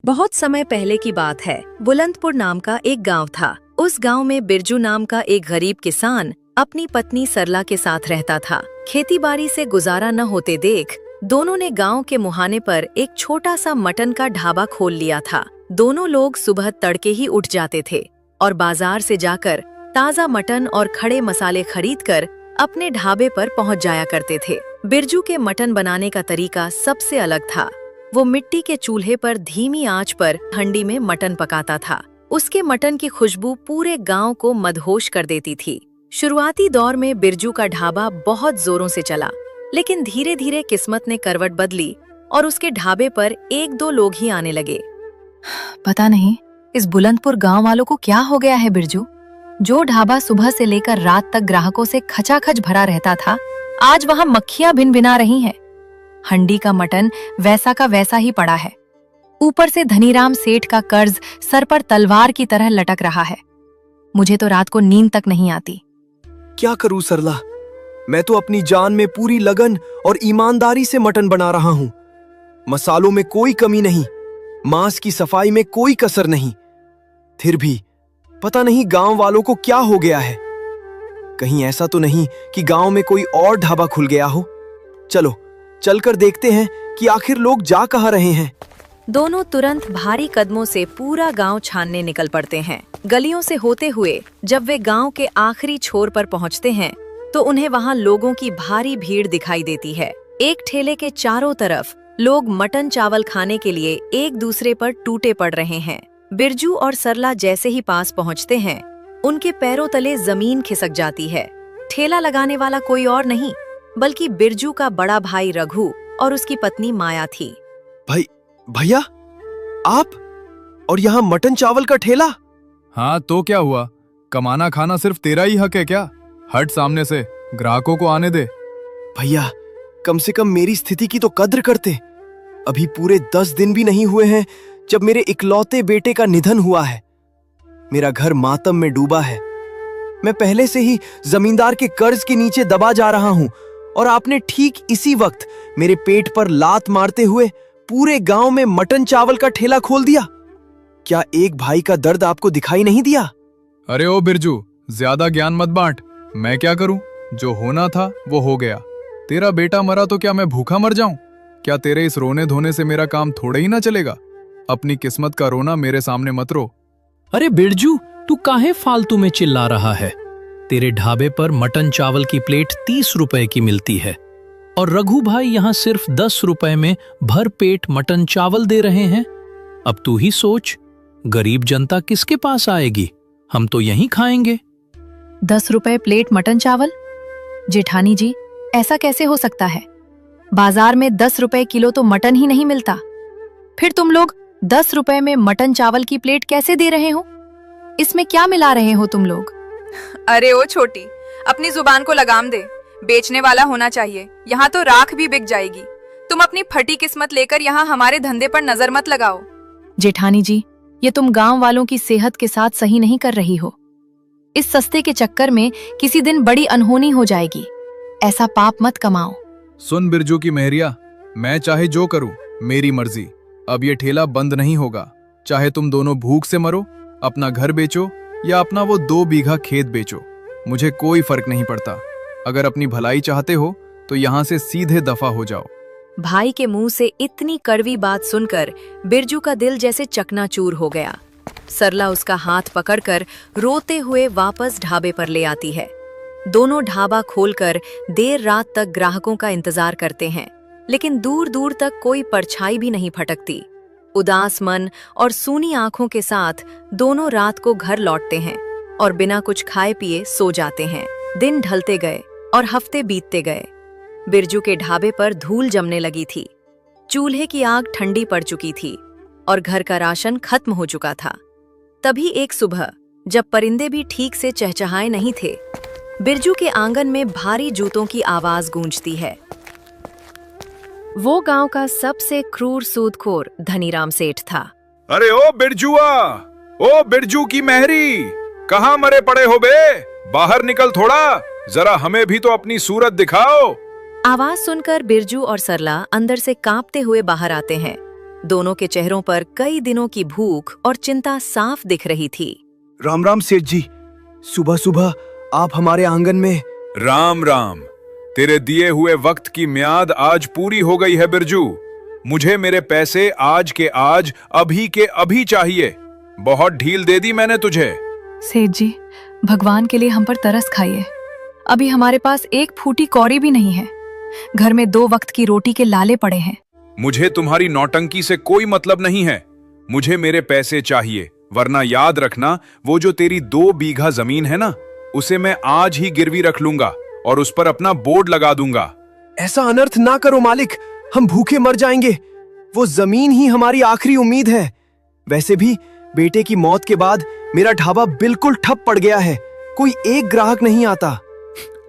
बहुत समय पहले की बात है। बुलंदपुर नाम का एक गांव था। उस गांव में बिरजू नाम का एक गरीब किसान अपनी पत्नी सरला के साथ रहता था। खेतीबाड़ी से गुजारा न होते देख दोनों ने गांव के मुहाने पर एक छोटा सा मटन का ढाबा खोल लिया था। दोनों लोग सुबह तड़के ही उठ जाते थे और बाजार से जाकर ताज़ा मटन और खड़े मसाले खरीदकर अपने ढाबे पर पहुंच जाया करते थे। बिरजू के मटन बनाने का तरीका सबसे अलग था। वो मिट्टी के चूल्हे पर धीमी आंच पर हंडी में मटन पकाता था। उसके मटन की खुशबू पूरे गांव को मदहोश कर देती थी। शुरुआती दौर में बिरजू का ढाबा बहुत जोरों से चला, लेकिन धीरे धीरे किस्मत ने करवट बदली और उसके ढाबे पर एक दो लोग ही आने लगे। पता नहीं इस बुलंदपुर गांव वालों को क्या हो गया है बिरजू। जो ढाबा सुबह से लेकर रात तक ग्राहकों से खचाखच भरा रहता था, आज वहां मक्खियां भिन भिना रही हैं। हंडी का मटन वैसा का वैसा ही पड़ा है। ऊपर से धनीराम सेठ का कर्ज सर पर तलवार की तरह लटक रहा है। मुझे तो रात को नींद तक नहीं आती। क्या करूं सरला, मैं तो अपनी जान में पूरी लगन और ईमानदारी से मटन बना रहा हूं। मसालों में कोई कमी नहीं, मांस की सफाई में कोई कसर नहीं। फिर भी पता नहीं गांव वालों को क्या हो गया है। कहीं ऐसा तो नहीं कि गांव में कोई और ढाबा खुल गया हो। चलो चलकर देखते हैं कि आखिर लोग जा कहाँ रहे हैं। दोनों तुरंत भारी कदमों से पूरा गांव छानने निकल पड़ते हैं। गलियों से होते हुए जब वे गांव के आखिरी छोर पर पहुंचते हैं तो उन्हें वहां लोगों की भारी भीड़ दिखाई देती है। एक ठेले के चारों तरफ लोग मटन चावल खाने के लिए एक दूसरे पर टूटे पड़ रहे हैं। बिरजू और सरला जैसे ही पास पहुंचते हैं, उनके पैरों तले जमीन खिसक जाती है। ठेला लगाने वाला कोई और नहीं बल्कि बिरजू का बड़ा भाई रघु और उसकी पत्नी माया थी। भैया आप, और यहाँ मटन चावल का ठेला? हाँ तो क्या हुआ, कमाना खाना सिर्फ तेरा ही हक है क्या? हट सामने से, ग्राहकों को आने दे। भैया कम से कम मेरी स्थिति की तो कद्र करते। अभी पूरे 10 दिन भी नहीं हुए हैं जब मेरे इकलौते बेटे का निधन हुआ है। मेरा घर मातम में डूबा है। मैं पहले से ही जमींदार के कर्ज के नीचे दबा जा रहा हूं और आपने ठीक इसी वक्त मेरे पेट पर लात मारते हुए पूरे गांव में मटन चावल का ठेला खोल दिया। क्या एक भाई का दर्द आपको दिखाई नहीं दिया? अरे ओ बिरजू, ज्यादा ज्ञान मत बांट। मैं क्या करूं? जो होना था वो हो गया। तेरा बेटा मरा तो क्या मैं भूखा मर जाऊं? क्या तेरे इस रोने धोने से मेरा काम थोड़े ही ना चलेगा? अपनी किस्मत का रोना मेरे सामने मत रो। अरे बिरजू, तू काहे फालतू में चिल्ला रहा है? तेरे ढाबे पर मटन चावल की प्लेट 30 रुपए की मिलती है और रघु भाई यहाँ सिर्फ 10 रुपए में भर पेट मटन चावल दे रहे हैं। अब तू ही सोच, गरीब जनता किसके पास आएगी? हम तो यहीं खाएंगे। 10 रुपए प्लेट मटन चावल? जेठानी जी, ऐसा कैसे हो सकता है? बाजार में 10 रुपए किलो तो मटन ही नहीं मिलता। फिर तुम लोग 10 रुपए में मटन चावल की प्लेट कैसे दे रहे हो? इसमें क्या मिला रहे हो तुम लोग? अरे ओ छोटी, अपनी जुबान को लगाम दे। बेचने वाला होना चाहिए, यहाँ तो राख भी बिक जाएगी। तुम अपनी फटी किस्मत लेकर यहाँ हमारे धंधे पर नजर मत लगाओ। जेठानी जी, ये तुम गांव वालों की सेहत के साथ सही नहीं कर रही हो। इस सस्ते के चक्कर में किसी दिन बड़ी अनहोनी हो जाएगी। ऐसा पाप मत कमाओ। सुन बिरजू की मेहरिया, मैं चाहे जो करूं मेरी मर्जी। अब ये ठेला बंद नहीं होगा। चाहे तुम दोनों भूख से मरो, अपना घर बेचो या अपना वो 2 बीघा खेत बेचो, मुझे कोई फर्क नहीं पड़ता। अगर अपनी भलाई चाहते हो तो यहाँ से सीधे दफा हो जाओ। भाई के मुंह से इतनी कड़वी बात सुनकर बिरजू का दिल जैसे चकनाचूर हो गया। सरला उसका हाथ पकड़कर रोते हुए वापस ढाबे पर ले आती है। दोनों ढाबा खोलकर देर रात तक ग्राहकों का इंतजार करते हैं, लेकिन दूर दूर तक कोई परछाई भी नहीं फटकती। उदास मन और सूनी आंखों के साथ दोनों रात को घर लौटते हैं और बिना कुछ खाए पिए सो जाते हैं। दिन ढलते गए और हफ्ते बीतते गए। बिरजू के ढाबे पर धूल जमने लगी थी। चूल्हे की आग ठंडी पड़ चुकी थी और घर का राशन खत्म हो चुका था। तभी एक सुबह, जब परिंदे भी ठीक से चहचहाए नहीं थे, बिरजू के आंगन में भारी जूतों की आवाज गूंजती है। वो गांव का सबसे क्रूर सूदखोर धनीराम सेठ था। अरे ओ बिरजुआ, ओ बिरजू की मेहरी, कहाँ मरे पड़े हो बे? बाहर निकल थोड़ा, जरा हमें भी तो अपनी सूरत दिखाओ। आवाज सुनकर बिरजू और सरला अंदर से कांपते हुए बाहर आते हैं। दोनों के चेहरों पर कई दिनों की भूख और चिंता साफ दिख रही थी। राम राम सेठ जी, सुबह सुबह आप हमारे आंगन में। राम राम। तेरे दिए हुए वक्त की म्याद आज पूरी हो गई है बिरजू। मुझे मेरे पैसे आज के आज, अभी के अभी चाहिए। बहुत ढील दे दी मैंने तुझे। सेठ जी, भगवान के लिए हम पर तरस खाइए। अभी हमारे पास एक फूटी कौड़ी भी नहीं है। घर में 2 वक्त की रोटी के लाले पड़े हैं। मुझे तुम्हारी नौटंकी से कोई मतलब नहीं है। मुझे मेरे पैसे चाहिए, वरना याद रखना वो जो तेरी 2 बीघा जमीन है ना, उसे मैं आज ही गिरवी रख लूंगा और उस पर अपना बोर्ड लगा दूंगा। ऐसा अनर्थ ना करो मालिक, हम भूखे मर जाएंगे। वो जमीन ही हमारी आखिरी उम्मीद है। वैसे भी बेटे की मौत के बाद मेरा ढाबा बिल्कुल ठप पड़ गया है। कोई एक ग्राहक नहीं आता।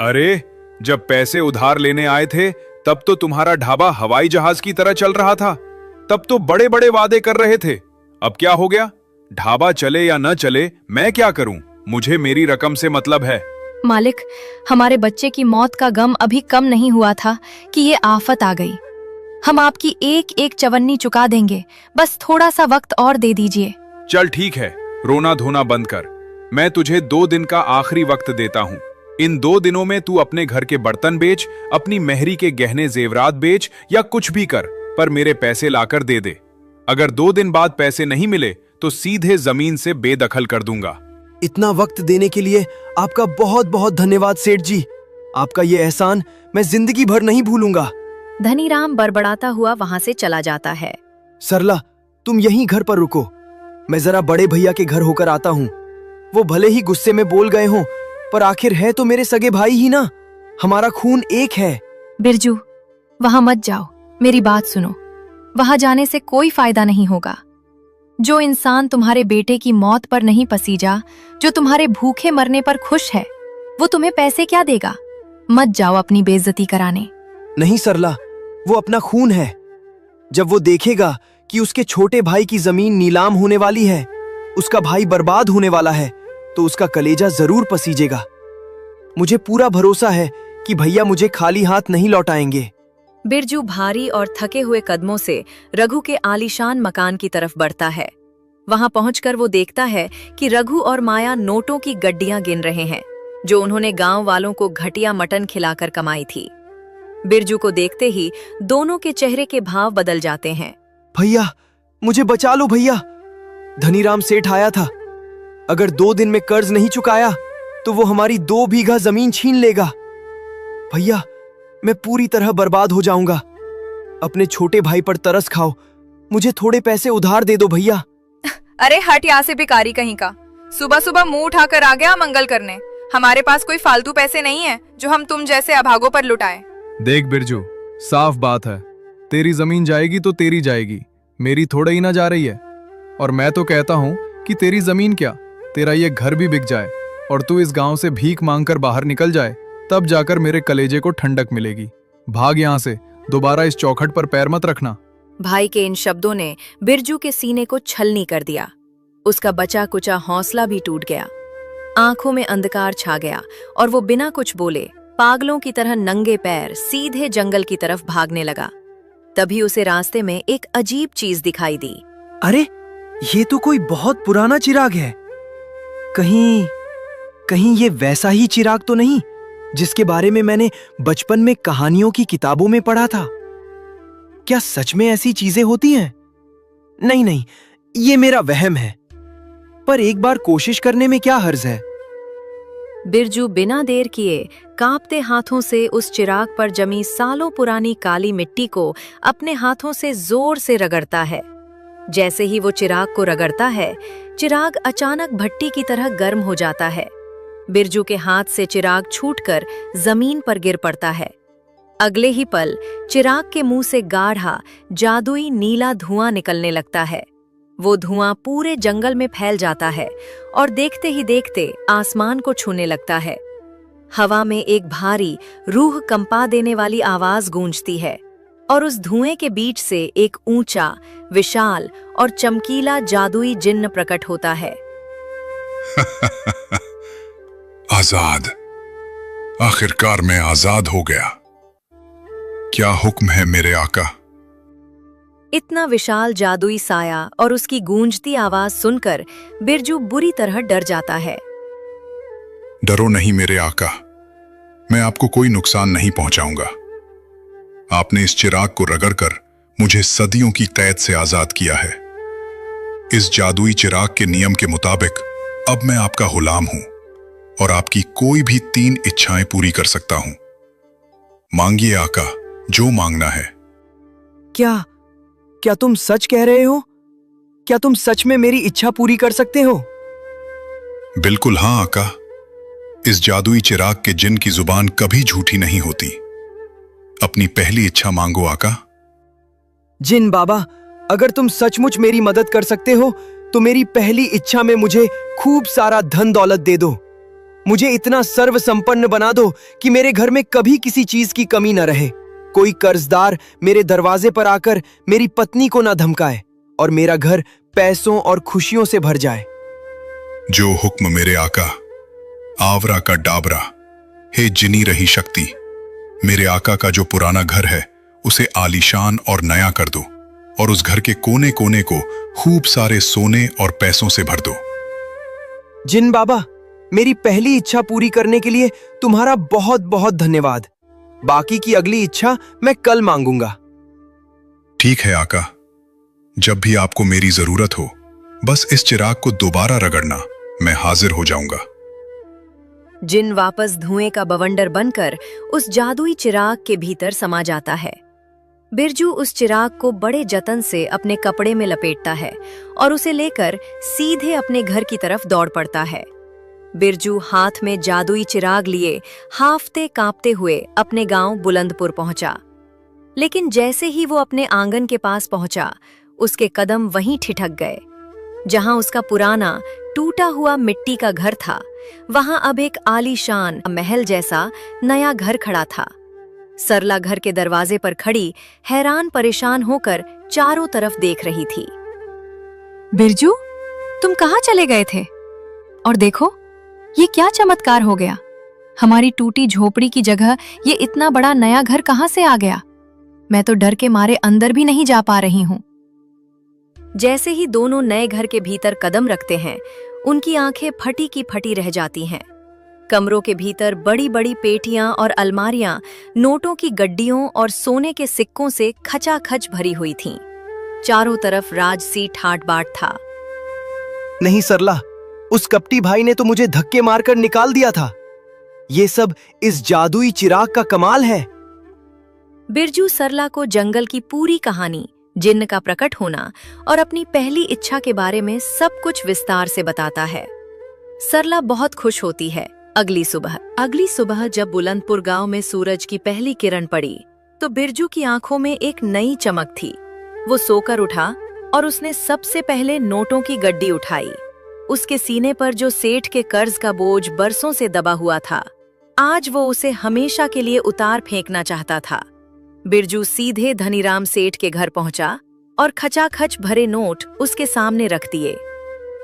अरे, जब पैसे उधार लेने आए थे तब तो तुम्हारा ढाबा हवाई जहाज की तरह चल रहा था। तब तो बड़े बड़े वादे कर रहे थे। अब क्या हो गया? ढाबा चले या न चले, मैं क्या करूं? मुझे मेरी रकम से मतलब है। मालिक, हमारे बच्चे की मौत का गम अभी कम नहीं हुआ था कि ये आफत आ गई। हम आपकी एक एक चवन्नी चुका देंगे, बस थोड़ा सा वक्त और दे दीजिए। चल ठीक है, रोना धोना बंद कर। मैं तुझे 2 दिन का आखिरी वक्त देता हूं। इन 2 दिनों में तू अपने घर के बर्तन बेच, अपनी मेहरी के गहने जेवरात बेच या कुछ भी कर, पर मेरे पैसे लाकर दे दे। अगर 2 दिन बाद पैसे नहीं मिले तो सीधे जमीन से बेदखल कर दूंगा। इतना वक्त देने के लिए आपका बहुत बहुत धन्यवाद सेठ जी। आपका ये एहसान मैं जिंदगी भर नहीं भूलूंगा। धनीराम बड़बड़ाता हुआ वहां से चला जाता है। सरला, तुम यहीं घर पर रुको। मैं जरा बड़े भैया के घर होकर आता हूँ। वो भले ही गुस्से में बोल गए हों, पर आखिर है तो मेरे सगे भाई ही ना। हमारा खून एक है। बिरजू, वहां मत जाओ, मेरी बात सुनो। वहां जाने से कोई फायदा नहीं होगा। जो इंसान तुम्हारे बेटे की मौत पर नहीं पसीजा, जो तुम्हारे भूखे मरने पर खुश है, वो तुम्हें पैसे क्या देगा? मत जाओ अपनी बेइज्जती कराने। नहीं सरला, वो अपना खून है। जब वो देखेगा कि उसके छोटे भाई की जमीन नीलाम होने वाली है, उसका भाई बर्बाद होने वाला है, तो उसका कलेजा जरूर पसीजेगा। मुझे पूरा भरोसा है कि भैया मुझे खाली हाथ नहीं लौटाएंगे। बिरजू भारी और थके हुए कदमों से रघु के आलीशान मकान की तरफ बढ़ता है। वहां पहुंचकर वो देखता है कि रघु और माया नोटों की गड्डियां गिन रहे हैं, जो उन्होंने गांव वालों को घटिया मटन खिलाकर कमाई थी। बिरजू को देखते ही दोनों के चेहरे के भाव बदल जाते हैं। भैया, मुझे बचा लो भैया। धनीराम सेठ आया था। अगर 2 दिन में कर्ज नहीं चुकाया तो वो हमारी 2 बीघा जमीन छीन लेगा। भैया, मैं पूरी तरह बर्बाद हो जाऊंगा। अपने छोटे भाई पर तरस खाओ, मुझे थोड़े पैसे उधार दे दो भैया। अरे हट यहाँ से भिखारी कहीं का। सुबह सुबह मुंह उठाकर आ गया मंगल करने। हमारे पास कोई फालतू पैसे नहीं है जो हम तुम जैसे अभागों पर लुटाएं। देख बिरजू, साफ बात है, तेरी जमीन जाएगी तो तेरी जाएगी, मेरी थोड़ा ही ना जा रही है। और मैं तो कहता हूँ कि तेरी जमीन क्या, तेरा ये घर भी बिक जाए और तू इस गांव से भीख मांगकर बाहर निकल जाए, तब जाकर मेरे कलेजे को ठंडक मिलेगी। भाग यहाँ से, दोबारा इस चौखट पर पैर मत रखना। भाई के इन शब्दों ने बिरजू के सीने को छलनी कर दिया। उसका बचा कुचा हौसला भी टूट गया। आंखों में अंधकार छा गया और वो बिना कुछ बोले पागलों की तरह नंगे पैर सीधे जंगल की तरफ भागने लगा। तभी उसे रास्ते में एक अजीब चीज दिखाई दी। अरे, ये तो कोई बहुत पुराना चिराग है। कहीं ये वैसा ही चिराग तो नहीं जिसके बारे में मैंने बचपन में कहानियों की किताबों में पढ़ा था? क्या सच में ऐसी चीजें होती हैं? नहीं, ये मेरा वहम है। पर एक बार कोशिश करने में क्या हर्ज है? बिरजू बिना देर किए कांपते हाथों से उस चिराग पर जमी सालों पुरानी काली मिट्टी को अपने हाथों से जोर से रगड़ता है। जैसे ही वो चिराग को रगड़ता है, चिराग अचानक भट्टी की तरह गर्म हो जाता है। बिरजू के हाथ से चिराग छूटकर जमीन पर गिर पड़ता है। अगले ही पल चिराग के मुंह से गाढ़ा जादुई नीला धुआं निकलने लगता है। वो धुआं पूरे जंगल में फैल जाता है और देखते ही देखते आसमान को छूने लगता है। हवा में एक भारी, रूह कंपा देने वाली आवाज गूंजती है और उस धुएं के बीच से एक ऊंचा, विशाल और चमकीला जादुई जिन्न प्रकट होता है। आजाद, आखिरकार मैं आजाद हो गया। क्या हुक्म है मेरे आका? इतना विशाल जादुई साया और उसकी गूंजती आवाज सुनकर बिरजू बुरी तरह डर जाता है। डरो नहीं मेरे आका, मैं आपको कोई नुकसान नहीं पहुंचाऊंगा। आपने इस चिराग को रगड़कर मुझे सदियों की कैद से आजाद किया है। इस जादुई चिराग के नियम के मुताबिक अब मैं आपका गुलाम हूं और आपकी कोई भी 3 इच्छाएं पूरी कर सकता हूं। मांगिए आका, जो मांगना है। क्या तुम सच कह रहे हो? क्या तुम सच में मेरी इच्छा पूरी कर सकते हो? बिल्कुल हाँ आका, इस जादुई चिराग के जिन की जुबान कभी झूठी नहीं होती। अपनी पहली इच्छा मांगो आका। जिन बाबा, अगर तुम सचमुच मेरी मदद कर सकते हो तो मेरी पहली इच्छा में मुझे खूब सारा धन दौलत दे दो। मुझे इतना सर्व संपन्न बना दो कि मेरे घर में कभी किसी चीज की कमी न रहे। कोई कर्जदार मेरे दरवाजे पर आकर मेरी पत्नी को न धमकाए और मेरा घर पैसों और खुशियों से भर जाए। जो हुक्म मेरे आका। आवरा का डाबरा। हे जिनी रही शक्ति, मेरे आका का जो पुराना घर है उसे आलीशान और नया कर दो और उस घर के कोने कोने को खूब सारे सोने और पैसों से भर दो। जिन बाबा, मेरी पहली इच्छा पूरी करने के लिए तुम्हारा बहुत बहुत धन्यवाद। बाकी की अगली इच्छा मैं कल मांगूंगा। ठीक है आका, जब भी आपको मेरी जरूरत हो बस इस चिराग को दोबारा रगड़ना, मैं हाजिर हो जाऊंगा। जिन वापस धुएं का बवंडर बनकर उस जादुई चिराग के भीतर समा जाता है। बिरजू उस चिराग को बड़े जतन से अपने कपड़े में लपेटता है और उसे लेकर सीधे अपने घर की तरफ दौड़ पड़ता है। बिरजू हाथ में जादुई चिराग लिए हांफते कांपते हुए अपने गांव बुलंदपुर पहुंचा। लेकिन जैसे ही वो अपने आंगन के पास पहुंचा, उसके कदम वहीं ठिठक गए। जहां उसका पुराना टूटा हुआ मिट्टी का घर था, वहां अब एक आलीशान महल जैसा नया घर खड़ा था। सरला घर के दरवाजे पर खड़ी हैरान परेशान होकर चारों तरफ देख रही थी। बिरजू, तुम कहाँ चले गए थे? और देखो, ये क्या चमत्कार हो गया। हमारी टूटी झोपड़ी की जगह ये इतना बड़ा नया घर कहाँ से आ गया? मैं तो डर के मारे अंदर भी नहीं जा पा रही हूँ। जैसे ही दोनों नए घर के भीतर कदम रखते हैं, उनकी आंखें फटी की फटी रह जाती हैं। कमरों के भीतर बड़ी बड़ी पेटियां और अलमारियां नोटों की गड्डियों और सोने के सिक्कों से खचाखच भरी हुई थीं। चारों तरफ राजसी ठाट बाट था। नहीं सरला, उस कपटी भाई ने तो मुझे धक्के मारकर निकाल दिया था। ये सब इस जादुई चिराग का कमाल है। बिरजू सरला को जंगल की पूरी कहानी, जिन्न का प्रकट होना और अपनी पहली इच्छा के बारे में सब कुछ विस्तार से बताता है। सरला बहुत खुश होती है। अगली सुबह जब बुलंदपुर गांव में सूरज की पहली किरण पड़ी, तो बिरजू की आंखों में एक नई चमक थी। वो सोकर उठा और उसने सबसे पहले नोटों की गड्डी उठाई। उसके सीने पर जो सेठ के कर्ज का बोझ बरसों से दबा हुआ था, आज वो उसे हमेशा के लिए उतार फेंकना चाहता था। बिरजू सीधे धनीराम सेठ के घर पहुंचा और खचाखच भरे नोट उसके सामने रख दिए।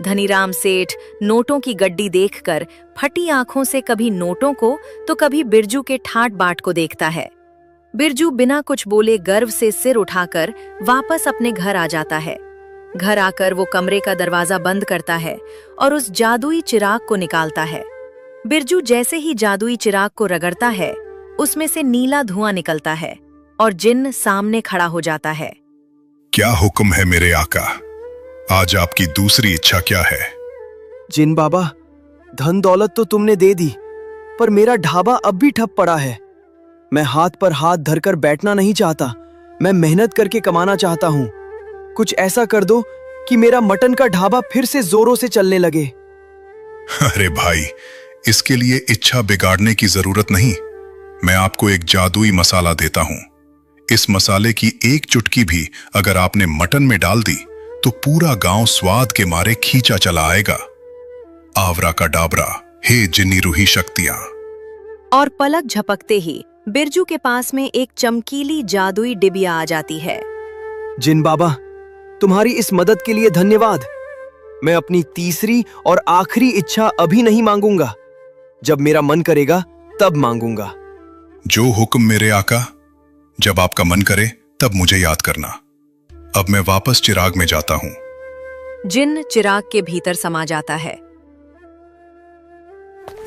धनीराम सेठ नोटों की गड्डी देखकर फटी आंखों से कभी नोटों को तो कभी बिरजू के ठाट बाट को देखता है। बिरजू बिना कुछ बोले गर्व से सिर उठाकर वापस अपने घर आ जाता है। घर आकर वो कमरे का दरवाजा बंद करता है और उस जादुई चिराग को निकालता है। बिरजू जैसे ही जादुई चिराग को रगड़ता है, उसमें से नीला धुआं निकलता है और जिन्न सामने खड़ा हो जाता है। क्या हुक्म है मेरे आका? आज आपकी दूसरी इच्छा क्या है? जिन बाबा, धन दौलत तो तुमने दे दी, पर मेरा ढाबा अब भी ठप पड़ा है। मैं हाथ पर हाथ धरकर बैठना नहीं चाहता। मैं मेहनत करके कमाना चाहता हूँ। कुछ ऐसा कर दो कि मेरा मटन का ढाबा फिर से जोरों से चलने लगे। अरे भाई, इसके लिए इच्छा बिगाड़ने की जरूरत नहीं। मैं आपको एक जादुई मसाला देता हूँ। इस मसाले की एक चुटकी भी अगर आपने मटन में डाल दी तो पूरा गांव स्वाद के मारे खींचा चला आएगा। आवरा का डाबरा, हे जिन्नी रूही शक्तियां। और पलक झपकते ही बिरजू के पास में एक चमकीली जादुई डिबिया आ जाती है। जिन बाबा, तुम्हारी इस मदद के लिए धन्यवाद। मैं अपनी तीसरी और आखिरी इच्छा अभी नहीं मांगूंगा। जब मेरा मन करेगा तब मांगूंगा। जो हुक्म मेरे आका। जब आपका मन करे तब मुझे याद करना। अब मैं वापस चिराग में जाता हूँ। जिन चिराग के भीतर समा जाता है।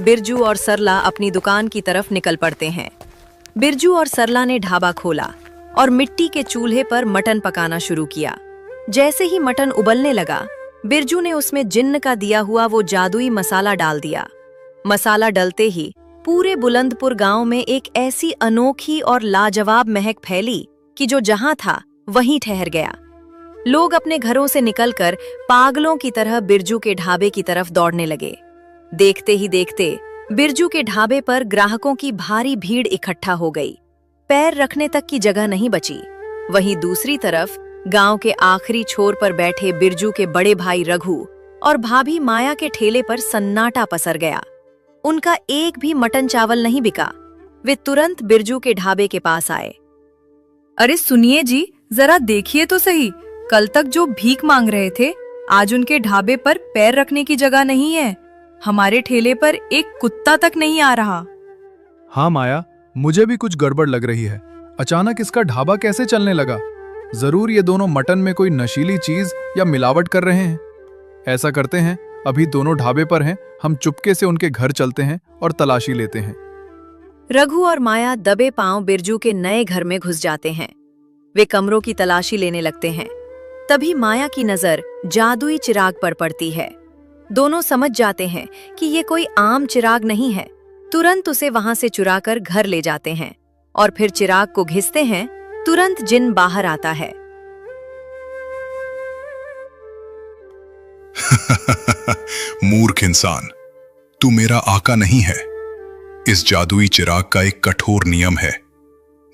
बिरजू और सरला अपनी दुकान की तरफ निकल पड़ते हैं। बिरजू और सरला ने ढाबा खोला और मिट्टी के चूल्हे पर मटन पकाना शुरू किया। जैसे ही मटन उबलने लगा, बिरजू ने उसमें जिन्न का दिया हुआ वो जादुई मसाला डाल दिया। मसाला डलते ही पूरे बुलंदपुर गांव में एक ऐसी अनोखी और लाजवाब महक फैली कि जो जहां था वहीं ठहर गया। लोग अपने घरों से निकलकर पागलों की तरह बिरजू के ढाबे की तरफ दौड़ने लगे। देखते ही देखते बिरजू के ढाबे पर ग्राहकों की भारी भीड़ इकट्ठा हो गई। पैर रखने तक की जगह नहीं बची। वहीं दूसरी तरफ गांव के आखिरी छोर पर बैठे बिरजू के बड़े भाई रघु और भाभी माया के ठेले पर सन्नाटा पसर गया। उनका एक भी मटन चावल नहीं बिका। वे तुरंत बिरजू के ढाबे के पास आए। अरे सुनिए जी, जरा देखिए तो सही, कल तक जो भीख मांग रहे थे, आज उनके ढाबे पर पैर रखने की जगह नहीं है। हमारे ठेले पर एक कुत्ता तक नहीं आ रहा। हाँ माया, मुझे भी कुछ गड़बड़ लग रही है। अचानक इसका ढाबा कैसे चलने लगा? जरूर ये दोनों मटन में कोई नशीली चीज या मिलावट कर रहे हैं। ऐसा करते हैं, अभी दोनों ढाबे पर हैं, हम चुपके से उनके घर चलते हैं और तलाशी लेते हैं। रघु और माया दबे पांव बिरजू के नए घर में घुस जाते हैं। वे कमरों की तलाशी लेने लगते हैं। तभी माया की नजर जादुई चिराग पर पड़ती है। दोनों समझ जाते हैं कि ये कोई आम चिराग नहीं है। तुरंत उसे वहां से चुराकर घर ले जाते हैं और फिर चिराग को घिसते हैं। तुरंत जिन बाहर आता है। मूर्ख इंसान, तू मेरा आका नहीं है। इस जादुई चिराग का एक कठोर नियम है,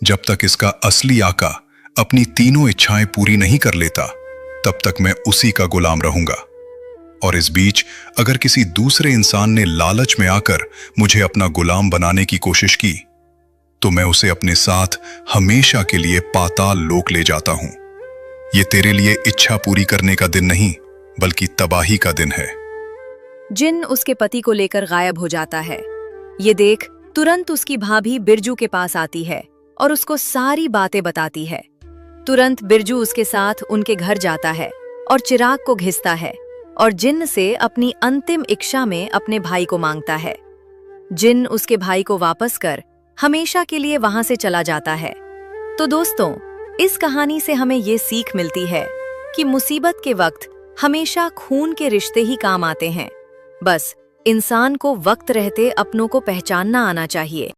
जब तक इसका असली आका अपनी तीनों इच्छाएं पूरी नहीं कर लेता, तब तक मैं उसी का गुलाम रहूंगा। और इस बीच अगर किसी दूसरे इंसान ने लालच में आकर मुझे अपना गुलाम बनाने की कोशिश की, तो मैं उसे अपने साथ हमेशा के लिए पाताल लोक ले जाता हूं। ये तेरे लिए इच्छा पूरी करने का दिन नहीं, बल्कि तबाही का दिन है। जिन उसके पति को लेकर गायब हो जाता है। ये देख तुरंत उसकी भाभी बिरजू के पास आती है और उसको सारी बातें बताती है। तुरंत बिरजू उसके साथ उनके घर जाता है और चिराग को घिसता है और जिन से अपनी अंतिम इच्छा में अपने भाई को मांगता है। जिन उसके भाई को वापस कर हमेशा के लिए वहां से चला जाता है। तो दोस्तों, इस कहानी से हमें ये सीख मिलती है कि मुसीबत के वक्त हमेशा खून के रिश्ते ही काम आते हैं। बस इंसान को वक्त रहते अपनों को पहचानना आना चाहिए।